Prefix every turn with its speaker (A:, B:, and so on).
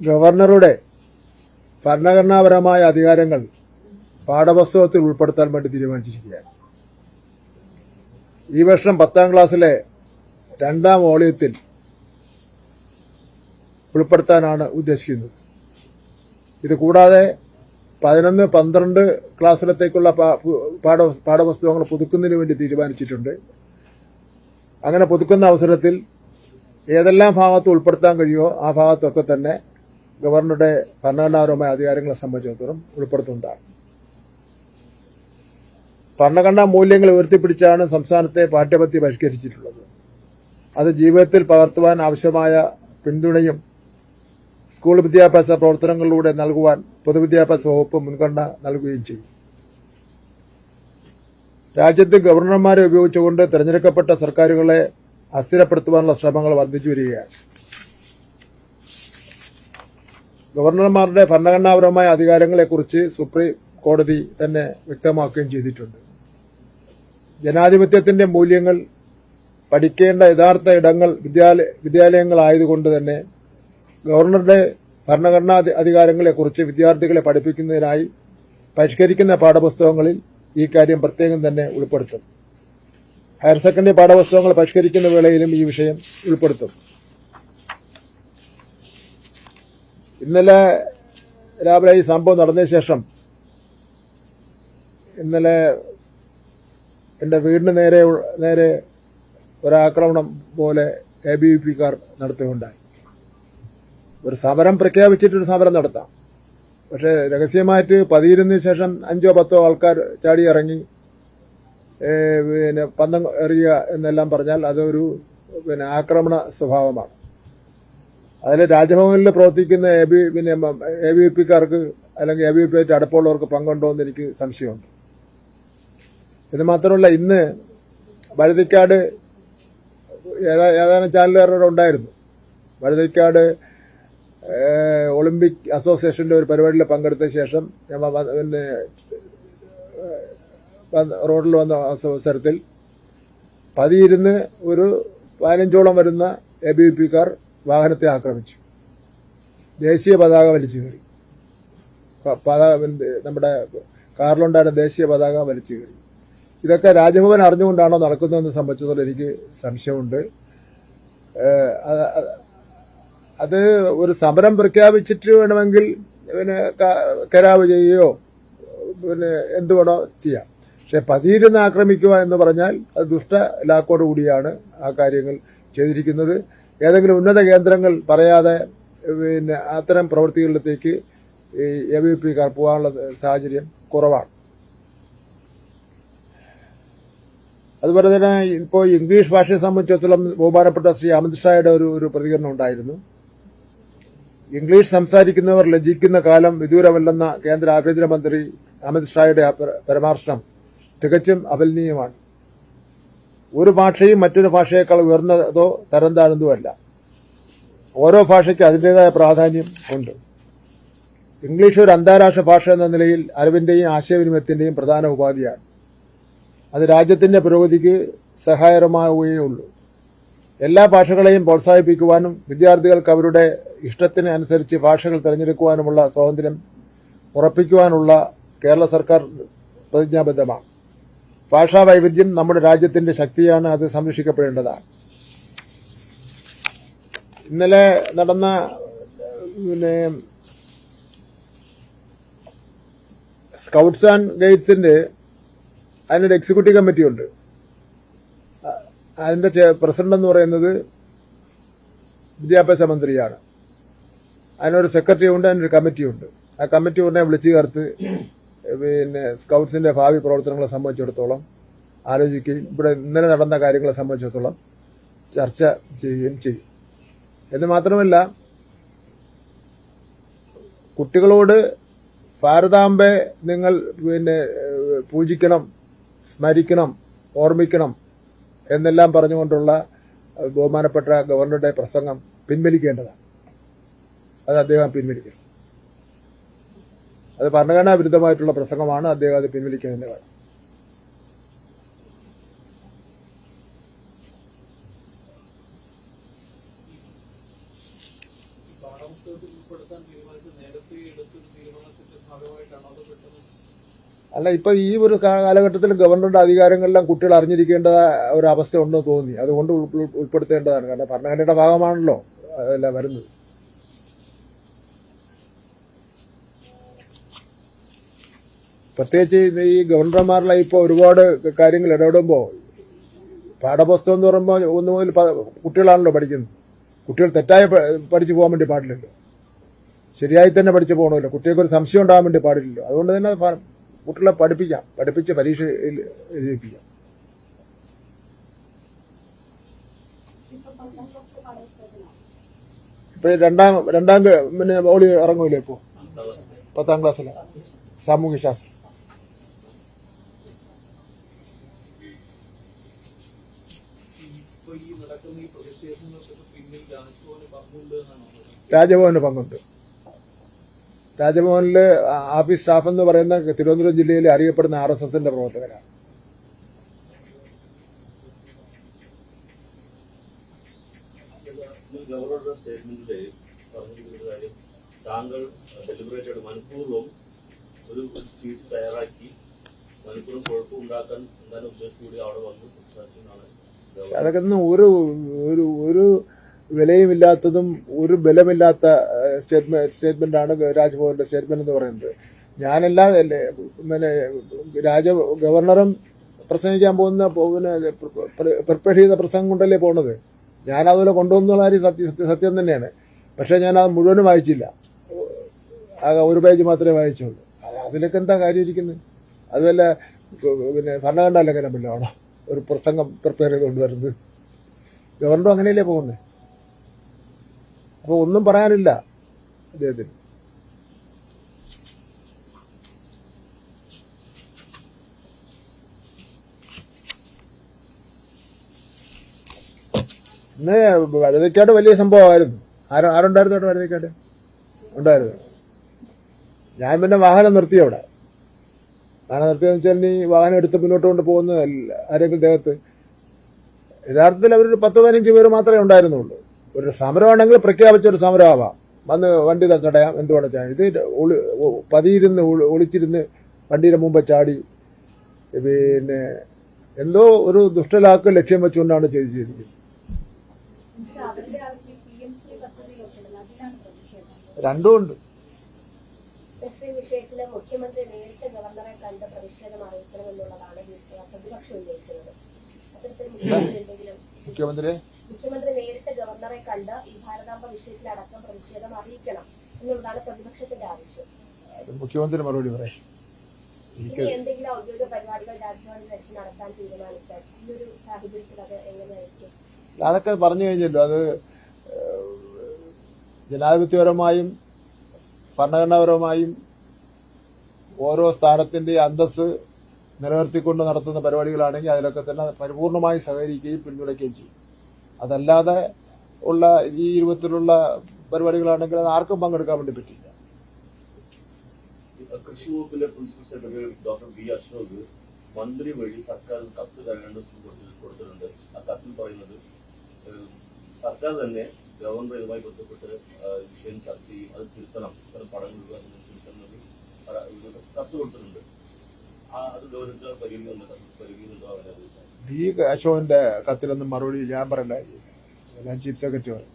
A: ഗവർണറുടെ ഭരണഘടനാപരമായ അധികാരങ്ങൾ പാഠപുസ്തകത്തിൽ ഉൾപ്പെടുത്താൻ വേണ്ടി തീരുമാനിച്ചിരിക്കുകയാണ്. ഈ വർഷം 10ാം ക്ലാസ്സിലെ 2ാം വോളിയത്തിൽ ഉൾപ്പെടുത്താനാണ് ഉദ്ദേശിക്കുന്നത്. ഇത് കൂടാതെ 11, 12 ക്ലാസ്സിലത്തേക്കുള്ള പാഠപുസ്തകങ്ങൾ പുതുക്കുന്നതിന് വേണ്ടി തീരുമാനിച്ചിട്ടുണ്ട്. അങ്ങനെ പുതുക്കുന്ന അവസരത്തിൽ ഏതെല്ലാം ഭാഗത്ത് ഉൾപ്പെടുത്താൻ കഴിയുമോ ആ ഭാഗത്തൊക്കെ തന്നെ ഗവർണറുടെ ഭരണഘടനാപരമായ അധികാരങ്ങളെ സംബന്ധിച്ചിടത്തോളം ഉൾപ്പെടുത്തുന്നതാണ്. ഭരണഘടനാ മൂല്യങ്ങൾ ഉയർത്തിപ്പിടിച്ചാണ് സംസ്ഥാനത്തെ പാഠ്യപദ്ധതി പരിഷ്കരിച്ചിട്ടുള്ളത്. അത് ജീവിതത്തിൽ പകർത്തുവാൻ ആവശ്യമായ പിന്തുണയും സ്കൂൾ വിദ്യാഭ്യാസ പ്രവർത്തനങ്ങളിലൂടെ നൽകുവാൻ പൊതുവിദ്യാഭ്യാസ വകുപ്പ് മുൻഗണന നൽകുകയും ചെയ്യും. രാജ്യത്ത് ഗവർണർമാരെ ഉപയോഗിച്ചുകൊണ്ട് തെരഞ്ഞെടുക്കപ്പെട്ട സർക്കാരുകളെ അസ്ഥിരപ്പെടുത്തുവാനുള്ള ശ്രമങ്ങൾ വർദ്ധിച്ചു വരികയാണ്. ഗവർണർമാരുടെ ഭരണഘടനാപരമായ അധികാരങ്ങളെക്കുറിച്ച് സുപ്രീം കോടതി തന്നെ വ്യക്തമാക്കുകയും ചെയ്തിട്ടുണ്ട്. ജനാധിപത്യത്തിന്റെ മൂല്യങ്ങൾ പഠിക്കേണ്ട യഥാർത്ഥ ഇടങ്ങൾ വിദ്യാലയങ്ങളായതുകൊണ്ട് തന്നെ ഗവർണറുടെ ഭരണഘടനാ അധികാരങ്ങളെക്കുറിച്ച് വിദ്യാർത്ഥികളെ പഠിപ്പിക്കുന്നതിനായി പരിഷ്കരിക്കുന്ന പാഠപുസ്തകങ്ങളിൽ ഈ കാര്യം പ്രത്യേകം തന്നെ ഉൾപ്പെടുത്തും. ഹയർ സെക്കൻഡറി പാഠപുസ്തകങ്ങൾ പരിഷ്കരിക്കുന്ന വേളയിലും ഈ വിഷയം ഉൾപ്പെടുത്തും. ഇന്നലെ രാവിലെ ഈ സംഭവം നടന്നതിന് ശേഷം ഇന്നലെ എന്റെ വീടിന് നേരെ ഒരാക്രമണം പോലെ ABVP-കാർ നടത്തുകയുണ്ടായി. ഒരു സമരം പ്രഖ്യാപിച്ചിട്ടൊരു സമരം നടത്താം, പക്ഷെ രഹസ്യമായിട്ട് പതിയിരുന്നതിന് ശേഷം 5ഓ 10ഓ ആൾക്കാർ ചാടി ഇറങ്ങി പന്തം എറിയുക എന്നെല്ലാം പറഞ്ഞാൽ അതൊരു ആക്രമണ സ്വഭാവമാണ്. അതിൽ രാജ്ഭവനിൽ പ്രവർത്തിക്കുന്ന ABVP-കാർക്ക് അല്ലെങ്കിൽ ABVP-ആയിട്ട് അടുപ്പമുള്ളവർക്ക് പങ്കുണ്ടോ എന്ന് എനിക്ക് സംശയമുണ്ട്. ഇത് മാത്രമല്ല, ഇന്ന് വഴുതിക്കാട് ഏതാനും ചാനലുകാരുടെ ഉണ്ടായിരുന്നു. വഴുതിക്കാട് ഒളിമ്പിക് അസോസിയേഷന്റെ ഒരു പരിപാടിയിൽ പങ്കെടുത്ത ശേഷം റോഡിൽ വന്ന അവസരത്തിൽ പതിയിരുന്ന് ഒരു 15ഓളം വരുന്ന ABVP-കാർ വാഹനത്തെ ആക്രമിച്ചു. ദേശീയ പതാക വലിച്ചു കയറി. നമ്മുടെ കാറിലുണ്ടായിരുന്ന ദേശീയ പതാക വലിച്ചു കയറി. ഇതൊക്കെ രാജ്ഭവൻ അറിഞ്ഞുകൊണ്ടാണോ നടക്കുന്നതെന്ന് സംബന്ധിച്ചിടത്തോളം എനിക്ക് സംശയമുണ്ട്. അത് ഒരു സമരം പ്രഖ്യാപിച്ചിട്ട് വേണമെങ്കിൽ കരാവ് ചെയ്യുകയോ എന്ത് വേണോ ചെയ്യാം. പക്ഷെ പതിയിരുന്ന് ആക്രമിക്കുക എന്ന് പറഞ്ഞാൽ അത് ദുഷ്ടലാക്കോട് കൂടിയാണ് ആ കാര്യങ്ങൾ ചെയ്തിരിക്കുന്നത്. ഏതെങ്കിലും ഉന്നത കേന്ദ്രങ്ങൾ പറയാതെ അത്തരം പ്രവൃത്തികളിലേക്ക് ഈ ABVP-കാർ പോകാനുള്ള സാഹചര്യം കുറവാണ്. അതുപോലെ തന്നെ ഇപ്പോൾ ഇംഗ്ലീഷ് ഭാഷയെ സംബന്ധിച്ചിടത്തോളം ബഹുമാനപ്പെട്ട ശ്രീ അമിത് ഷായുടെ ഒരു പ്രതികരണം ഉണ്ടായിരുന്നു. ഇംഗ്ലീഷ് സംസാരിക്കുന്നവർ ലജ്ജിക്കുന്ന കാലം വിദൂരമല്ലെന്ന കേന്ദ്ര ആഭ്യന്തരമന്ത്രി അമിത് ഷായുടെ പരാമർശനം തികച്ചും അപലപനീയമാണ്. ഒരു ഭാഷയും മറ്റൊരു ഭാഷയേക്കാൾ ഉയർന്നതോ തരം താഴ്ന്നതോ അല്ല. ഓരോ ഭാഷയ്ക്ക് അതിന്റേതായ പ്രാധാന്യം ഉണ്ട്. ഇംഗ്ലീഷ് ഒരു അന്താരാഷ്ട്ര ഭാഷ എന്ന നിലയിൽ അറിവിന്റെയും ആശയവിനിമയത്തിന്റെയും പ്രധാന ഉപാധിയാണ്. അത് രാജ്യത്തിന്റെ പുരോഗതിക്ക് സഹായകരമാവുകയുള്ളൂ. എല്ലാ ഭാഷകളെയും പ്രോത്സാഹിപ്പിക്കുവാനും വിദ്യാർത്ഥികൾക്ക് അവരുടെ ഇഷ്ടത്തിന് അനുസരിച്ച് ഭാഷകൾ തിരഞ്ഞെടുക്കുവാനുമുള്ള സ്വാതന്ത്ര്യം ഉറപ്പിക്കുവാനുള്ള കേരള സർക്കാർ പ്രതിജ്ഞാബദ്ധമാണ്. ഭാഷാ വൈവിധ്യം നമ്മുടെ രാജ്യത്തിന്റെ ശക്തിയാണ്. അത് സംരക്ഷിക്കപ്പെടേണ്ടതാണ്. ഇന്നലെ നടന്ന സ്കൗട്ട്സ് ആൻഡ് ഗൈഡ്സിന്റെ അതിനൊരു എക്സിക്യൂട്ടീവ് കമ്മിറ്റിയുണ്ട്. അതിന്റെ പ്രസിഡന്റ് എന്ന് പറയുന്നത് വിദ്യാഭ്യാസ മന്ത്രിയാണ്. അതിനൊരു സെക്രട്ടറി ഉണ്ട്, അതിനൊരു കമ്മിറ്റിയുണ്ട്. ആ കമ്മിറ്റി ഉടനെ വിളിച്ചു ചേർത്ത് സ്കൗട്ട്സിന്റെ ഭാവി പ്രവർത്തനങ്ങളെ സംബന്ധിച്ചിടത്തോളം ആലോചിക്കുകയും ഇവിടെ ഇന്നലെ നടന്ന കാര്യങ്ങളെ സംബന്ധിച്ചിടത്തോളം ചർച്ച ചെയ്യുകയും ചെയ്യും. എന്ന് മാത്രമല്ല, കുട്ടികളോട് ഭാരതാംബെ നിങ്ങൾ പൂജിക്കണം, സ്മരിക്കണം, ഓർമ്മിക്കണം എന്നെല്ലാം പറഞ്ഞുകൊണ്ടുള്ള ബഹുമാനപ്പെട്ട ഗവർണറുടെ പ്രസംഗം പിൻവലിക്കേണ്ടതാണ്. അത് അദ്ദേഹം പിൻവലിക്കണം. അത് ഭരണഘടനാ വിരുദ്ധമായിട്ടുള്ള പ്രസംഗമാണ്. അദ്ദേഹം അത് പിൻവലിക്കാൻ തന്നെ വേണം.
B: പാഠപുസ്തകത്തിൽ
A: അല്ല, ഇപ്പൊ ഈ ഒരു കാലഘട്ടത്തിൽ ഗവർണറുടെ അധികാരങ്ങളെല്ലാം കുട്ടികൾ അറിഞ്ഞിരിക്കേണ്ട ഒരു അവസ്ഥ ഉണ്ടെന്ന് തോന്നി. അതുകൊണ്ട് ഉൾപ്പെടുത്തേണ്ടതാണ്. കാരണം ഭരണഘടനയുടെ ഭാഗമാണല്ലോ അതെല്ലാം വരുന്നത്. പ്രത്യേകിച്ച് ഈ ഗവർണർമാരിലെ ഇപ്പോൾ ഒരുപാട് കാര്യങ്ങൾ ഇടപെടുമ്പോൾ പാഠപുസ്തകം എന്ന് പറയുമ്പോൾ 1 മുതൽ കുട്ടികളാണല്ലോ പഠിക്കുന്നത്. കുട്ടികൾ തെറ്റായി പഠിച്ചു പോകാൻ വേണ്ടി പാടില്ലല്ലോ, ശരിയായി തന്നെ പഠിച്ചു പോകണമല്ലോ. കുട്ടികൾക്ക് ഒരു സംശയം ഉണ്ടാകാൻ വേണ്ടി പാടില്ലല്ലോ. അതുകൊണ്ട് തന്നെ കുട്ടികളെ പഠിപ്പിച്ച് പരീക്ഷ എഴുതിപ്പിക്കാം. ഇപ്പൊ രണ്ടാം പിന്നെ ഓളി ഇറങ്ങൂലേ ഇപ്പോ 10ാം ക്ലാസ്സിലെ സാമൂഹ്യ ശാസ്ത്രം. രാജഭവന് പങ്കുണ്ട്. രാജഭവനില് ആഫീസ് സ്റ്റാഫ് എന്ന് പറയുന്ന തിരുവനന്തപുരം ജില്ലയിൽ അറിയപ്പെടുന്ന RSSന്റെ പ്രവർത്തകരാണ്.
B: ഗവർണറുടെ സ്റ്റേറ്റ്മെന്റിൽ പറഞ്ഞിരിക്കുന്ന കാര്യം, താങ്കൾ ഡെലിബറേറ്റ് മനഃപൂർവ്വം ഒരു സ്പീച്ച് തയ്യാറാക്കി മനഃപൂർവ്വം കുഴപ്പമുണ്ടാക്കാൻ എന്തായാലും ഉദ്ദേശിച്ചുകൂടി അവിടെ വന്ന് സംസാരിക്കുന്നതാണ്.
A: അതൊക്കെ ഒരു വിലയുമില്ലാത്തതും ഒരു ബലമില്ലാത്ത സ്റ്റേറ്റ്മെന്റാണ് രാജ്ഭവന്റെ സ്റ്റേറ്റ്മെന്റ് എന്ന് പറയുന്നത്. ഞാനല്ലാതെ പിന്നെ ഗവർണറും പ്രസംഗിക്കാൻ പോകുന്ന പ്രിപ്പയർ ചെയ്ത പ്രസംഗം കൊണ്ടല്ലേ പോണത്. ഞാനതുപോലെ കൊണ്ടുവന്നുള്ള കാര്യം സത്യം തന്നെയാണ്. പക്ഷെ ഞാനത് മുഴുവനും വായിച്ചില്ല, ആകെ 1 പേജ് മാത്രമേ വായിച്ചുള്ളൂ. അതിലൊക്കെ എന്താ കാര്യം ഇരിക്കുന്നത്? അതുമല്ല പിന്നെ ഭരണഘടനാ ലംഘനമല്ലോ ആണോ ഒരു പ്രസംഗം പ്രിപ്പയർ ചെയ്ത് കൊണ്ടുവരുന്നത്? ഗവർണറും അങ്ങനെയല്ലേ പോകുന്നത്. അപ്പോൾ ഒന്നും പറയാനില്ല അദ്ദേഹത്തിന്. ഇന്ന് വഴുതക്കാട് വലിയ സംഭവമായിരുന്നു. ആരുണ്ടായിരുന്നു അവിടെ? വഴുതക്കാട് ഉണ്ടായിരുന്നു. ഞാൻ പിന്നെ വാഹനം നിർത്തി അവിടെ. വാഹനം നിർത്തിയെന്ന് വെച്ചാൽ ഈ വാഹനം എടുത്ത് മുന്നോട്ട് കൊണ്ട് പോകുന്നതല്ല ആരെങ്കിലും ദേഹത്ത്. യഥാർത്ഥത്തിൽ അവരൊരു 10-15 പേര് മാത്രമേ ഉണ്ടായിരുന്നുള്ളൂ. ഒരു സമരമാണെങ്കിൽ പ്രഖ്യാപിച്ചൊരു സമരമാവാം, വന്ന് വണ്ടി തടയാം, എന്തുകൊണ്ട് ചെയ്യാം. ഇത് പതിയിരുന്ന് ഒളിച്ചിരുന്ന് വണ്ടിയുടെ മുമ്പ് ചാടി പിന്നെ എന്തോ ഒരു ദുഷ്ടലാക്ക് ലക്ഷ്യം വെച്ചുകൊണ്ടാണ് ചെയ്തിരിക്കുന്നത്. രണ്ടും ഉണ്ട്.
C: വിഷയത്തില് മുഖ്യമന്ത്രി നേരിട്ട് ഗവർണറെ കണ്ട് പ്രതിഷേധം അറിയിക്കണമെന്നുള്ളതാണ് പ്രതിപക്ഷം ഉന്നയിക്കുന്നത്. മുഖ്യമന്ത്രി നേരിട്ട് ഗവർണറെ കണ്ട് ഈ ഭാരതാംബ വിഷയത്തിലടക്കം പ്രതിഷേധം അറിയിക്കണം എന്നുള്ളതാണ് പ്രതിപക്ഷത്തിന്റെ ആവശ്യം.
A: മുഖ്യമന്ത്രി മറുപടി പറയും.
C: ഇനി എന്തെങ്കിലും ഔദ്യോഗിക പരിപാടികൾ രാജ്ഭവനിൽ വെച്ച് നടത്താൻ തീരുമാനിച്ചാൽ ഈ ഒരു സാഹചര്യത്തിൽ അത് എങ്ങനെയായിരിക്കും?
A: അതൊക്കെ പറഞ്ഞു കഴിഞ്ഞല്ലോ. അത് ജനാധിപത്യപരമായും ഭരണഘടനാപരമായും ഓരോ സ്ഥാനത്തിന്റെ അന്തസ്സ് നിലനിർത്തിക്കൊണ്ട് നടത്തുന്ന പരിപാടികളാണെങ്കിൽ അതിലൊക്കെ തന്നെ പരിപൂർണമായി സഹകരിക്കുകയും പിന്തുണയ്ക്കുകയും ചെയ്യും. അതല്ലാതെ ഉള്ള ഈ രൂപത്തിലുള്ള പരിപാടികളാണെങ്കിൽ അത് ആർക്കും പങ്കെടുക്കാൻ വേണ്ടി പറ്റില്ല.
B: കൃഷി വകുപ്പിലെ principal secretary doctor B Ashok മന്ത്രി വഴി സർക്കാർ കത്ത് കൊടുത്തിട്ടുണ്ട്. ആ കത്തിൽ പറയുന്നത് സർക്കാർ തന്നെ ഗവർണർ ഇതുമായി ബന്ധപ്പെട്ട് വിഷയം ചർച്ച ചെയ്യും, അത് തിരുത്തണം, ഇത്തരം പഠനങ്ങൾ തിരുത്തണമെന്ന് കത്ത് കൊടുത്തിട്ടുണ്ട്. അത് ഗവർണർ പരിഗണിക്കുന്നുണ്ടോ?
A: ഈ അശോകന്റെ കത്തിലൊന്നും മറുപടി ഞാൻ പറയണ്ട, ഞാൻ ചീഫ് സെക്രട്ടറി.